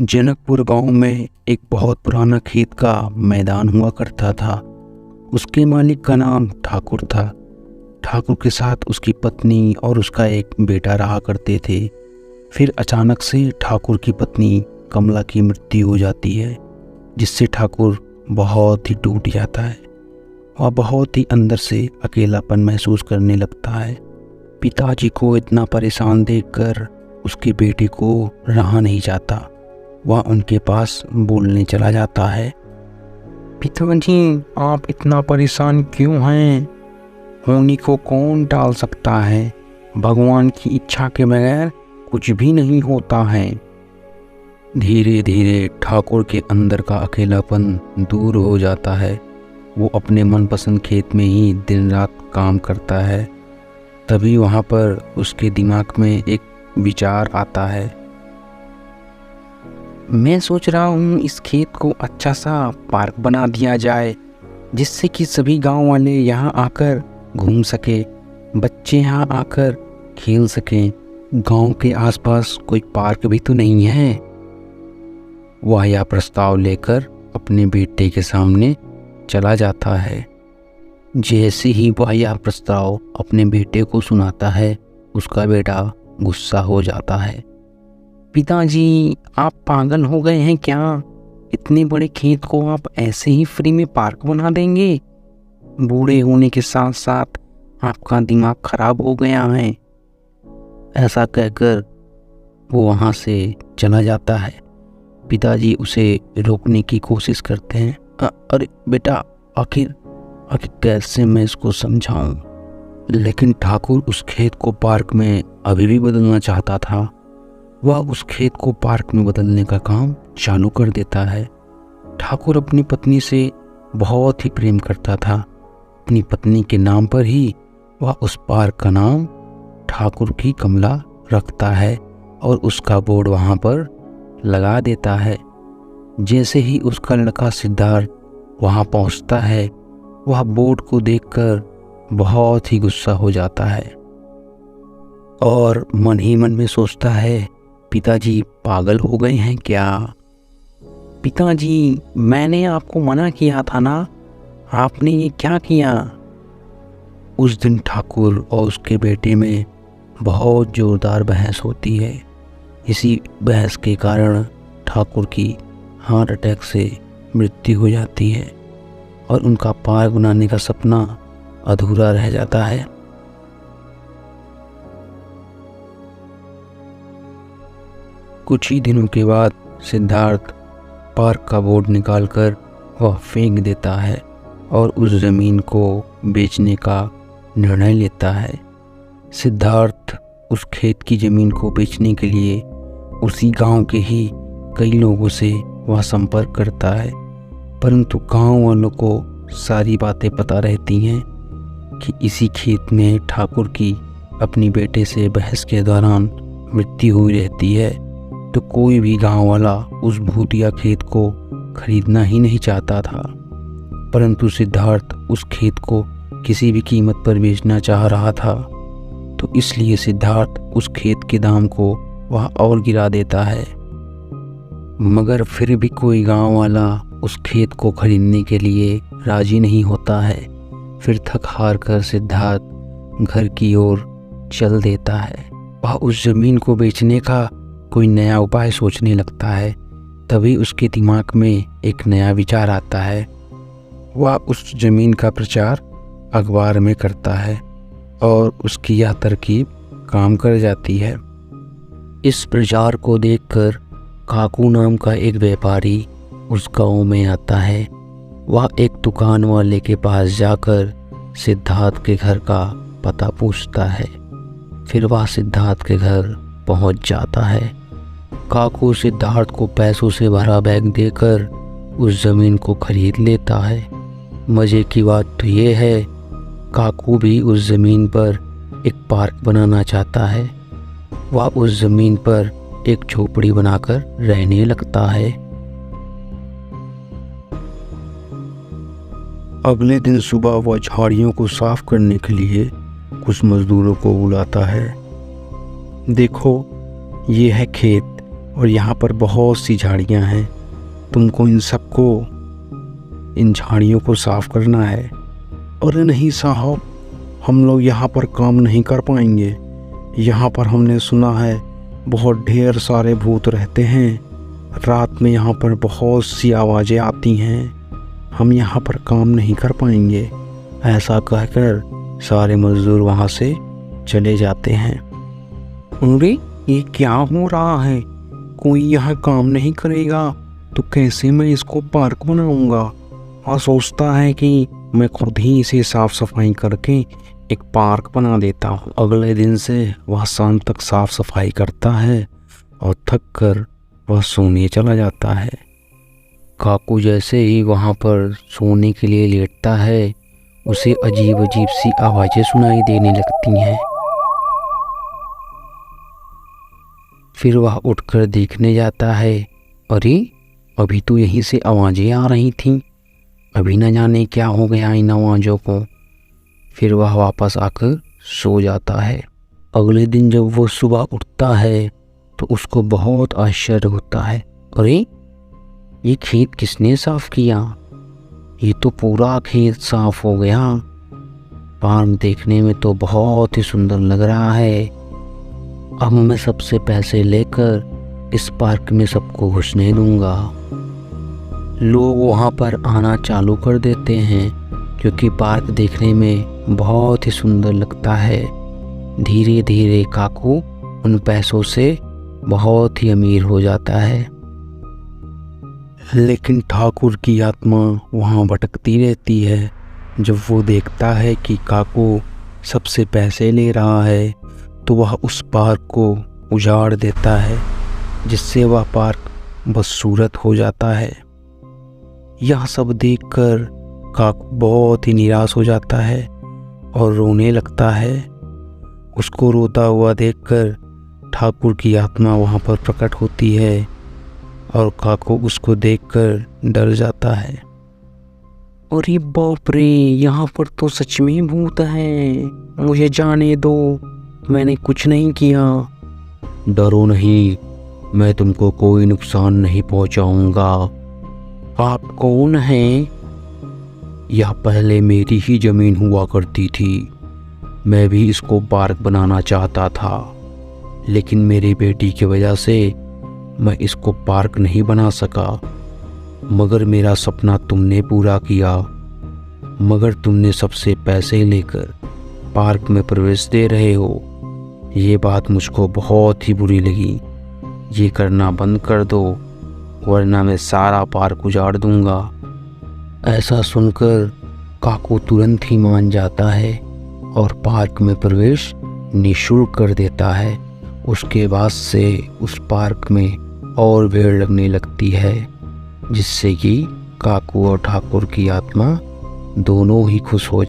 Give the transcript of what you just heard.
जनकपुर गांव में एक बहुत पुराना खेत का मैदान हुआ करता था। उसके मालिक का नाम ठाकुर था। ठाकुर के साथ उसकी पत्नी और उसका एक बेटा रहा करते थे। फिर अचानक से ठाकुर की पत्नी कमला की मृत्यु हो जाती है, जिससे ठाकुर बहुत ही टूट जाता है। वह बहुत ही अंदर से अकेलापन महसूस करने लगता है। पिताजी को इतना परेशान देखकर उसके बेटे को रहा नहीं जाता। वह उनके पास बोलने चला जाता है। पिताजी, आप इतना परेशान क्यों हैं? होनी को कौन टाल सकता है? भगवान की इच्छा के बगैर कुछ भी नहीं होता है। धीरे धीरे ठाकुर के अंदर का अकेलापन दूर हो जाता है। वो अपने मनपसंद खेत में ही दिन रात काम करता है। तभी वहाँ पर उसके दिमाग में एक विचार आता है। मैं सोच रहा हूँ इस खेत को अच्छा सा पार्क बना दिया जाए, जिससे कि सभी गांव वाले यहाँ आकर घूम सके, बच्चे यहाँ आकर खेल सकें। गांव के आसपास कोई पार्क भी तो नहीं है। वह यह प्रस्ताव लेकर अपने बेटे के सामने चला जाता है। जैसे ही वह यह प्रस्ताव अपने बेटे को सुनाता है, उसका बेटा गुस्सा हो जाता है। पिताजी, आप पागल हो गए हैं क्या? इतने बड़े खेत को आप ऐसे ही फ्री में पार्क बना देंगे? बूढ़े होने के साथ साथ आपका दिमाग खराब हो गया है। ऐसा कहकर वो वहाँ से चला जाता है। पिताजी उसे रोकने की कोशिश करते हैं। अरे बेटा, आखिर कैसे मैं इसको समझाऊं? लेकिन ठाकुर उस खेत को पार्क में अभी भी बदलना चाहता था। वह उस खेत को पार्क में बदलने का काम चालू कर देता है। ठाकुर अपनी पत्नी से बहुत ही प्रेम करता था। अपनी पत्नी के नाम पर ही वह उस पार्क का नाम ठाकुर की कमला रखता है और उसका बोर्ड वहाँ पर लगा देता है। जैसे ही उसका लड़का सिद्धार्थ वहाँ पहुँचता है, वह बोर्ड को देखकर बहुत ही गुस्सा हो जाता है और मन ही मन में सोचता है, पिताजी पागल हो गए हैं क्या? पिताजी, मैंने आपको मना किया था ना, आपने ये क्या किया? उस दिन ठाकुर और उसके बेटे में बहुत जोरदार बहस होती है। इसी बहस के कारण ठाकुर की हार्ट अटैक से मृत्यु हो जाती है और उनका पार्क बनाने का सपना अधूरा रह जाता है। कुछ ही दिनों के बाद सिद्धार्थ पार्क का बोर्ड निकालकर वह फेंक देता है और उस ज़मीन को बेचने का निर्णय लेता है। सिद्धार्थ उस खेत की ज़मीन को बेचने के लिए उसी गांव के ही कई लोगों से वह संपर्क करता है, परंतु गांव वालों को सारी बातें पता रहती हैं कि इसी खेत में ठाकुर की अपनी बेटे से बहस के दौरान मृत्यु हुई रहती है। तो कोई भी गांव वाला उस भूतिया खेत को खरीदना ही नहीं चाहता था, परंतु सिद्धार्थ उस खेत को किसी भी कीमत पर बेचना चाह रहा था। तो इसलिए सिद्धार्थ उस खेत के दाम को वह और गिरा देता है, मगर फिर भी कोई गांव वाला उस खेत को खरीदने के लिए राजी नहीं होता है। फिर थक हार कर सिद्धार्थ घर की ओर चल देता है। वह उस ज़मीन को बेचने का कोई नया उपाय सोचने लगता है। तभी उसके दिमाग में एक नया विचार आता है। वह उस ज़मीन का प्रचार अखबार में करता है और उसकी यह तरकीब काम कर जाती है। इस प्रचार को देखकर काकू नाम का एक व्यापारी उस गांव में आता है। वह एक दुकान वाले के पास जाकर सिद्धार्थ के घर का पता पूछता है। फिर वह सिद्धार्थ के घर पहुंच जाता है। काकू सिद्धार्थ को पैसों से भरा बैग देकर उस ज़मीन को खरीद लेता है। मज़े की बात तो ये है, काकू भी उस ज़मीन पर एक पार्क बनाना चाहता है। वह उस ज़मीन पर एक झोपड़ी बनाकर रहने लगता है। अगले दिन सुबह वह झाड़ियों को साफ करने के लिए कुछ मजदूरों को बुलाता है। देखो, ये है खेत और यहाँ पर बहुत सी झाड़ियाँ हैं। तुमको इन झाड़ियों को साफ करना है। अरे नहीं साहब, हम लोग यहाँ पर काम नहीं कर पाएंगे। यहाँ पर हमने सुना है बहुत ढेर सारे भूत रहते हैं। रात में यहाँ पर बहुत सी आवाज़ें आती हैं। हम यहाँ पर काम नहीं कर पाएंगे। ऐसा कहकर सारे मजदूर वहाँ से चले जाते हैं। अरे ये क्या हो रहा है? कोई यहाँ काम नहीं करेगा तो कैसे मैं इसको पार्क बनाऊंगा? और सोचता है कि मैं खुद ही इसे साफ सफाई करके एक पार्क बना देता हूँ। अगले दिन से वह शाम तक साफ सफाई करता है और थक कर वह सोने चला जाता है। काकू जैसे ही वहाँ पर सोने के लिए लेटता है, उसे अजीब अजीब सी आवाज़ें सुनाई देने लगती हैं। फिर वह उठकर देखने जाता है। अरे अभी तो यहीं से आवाज़ें आ रही थीं, अभी न जाने क्या हो गया इन आवाज़ों को। फिर वह वापस आकर सो जाता है। अगले दिन जब वो सुबह उठता है तो उसको बहुत आश्चर्य होता है। अरे ये खेत किसने साफ किया? ये तो पूरा खेत साफ हो गया। पार्क देखने में तो बहुत ही सुंदर लग रहा है। अब मैं सबसे पैसे लेकर इस पार्क में सबको घुसने दूंगा। लोग वहाँ पर आना चालू कर देते हैं क्योंकि पार्क देखने में बहुत ही सुंदर लगता है। धीरे धीरे काकू उन पैसों से बहुत ही अमीर हो जाता है। लेकिन ठाकुर की आत्मा वहाँ भटकती रहती है। जब वो देखता है कि काकू सबसे पैसे ले रहा है तो वह उस पार्क को उजाड़ देता है, जिससे वह पार्क बदसूरत हो जाता है। यह सब देखकर काकू बहुत ही निराश हो जाता है और रोने लगता है। उसको रोता हुआ देखकर ठाकुर की आत्मा वहाँ पर प्रकट होती है और काकू उसको देखकर डर जाता है। अरे बाप रे, यहाँ पर तो सच में भूत है, मुझे जाने दो, मैंने कुछ नहीं किया। डरो नहीं, मैं तुमको कोई नुकसान नहीं पहुँचाऊँगा। आप कौन हैं? यह पहले मेरी ही ज़मीन हुआ करती थी। मैं भी इसको पार्क बनाना चाहता था, लेकिन मेरी बेटी की वजह से मैं इसको पार्क नहीं बना सका। मगर मेरा सपना तुमने पूरा किया। मगर तुमने सबसे पैसे लेकर पार्क में प्रवेश दे रहे हो। ये बात मुझको बहुत ही बुरी लगी। ये करना बंद कर दो, वरना मैं सारा पार्क उजाड़ दूंगा। ऐसा सुनकर काकू तुरंत ही मान जाता है और पार्क में प्रवेश निःशुल्क कर देता है। उसके बाद से उस पार्क में और भीड़ लगने लगती है, जिससे कि काकू और ठाकुर की आत्मा दोनों ही खुश हो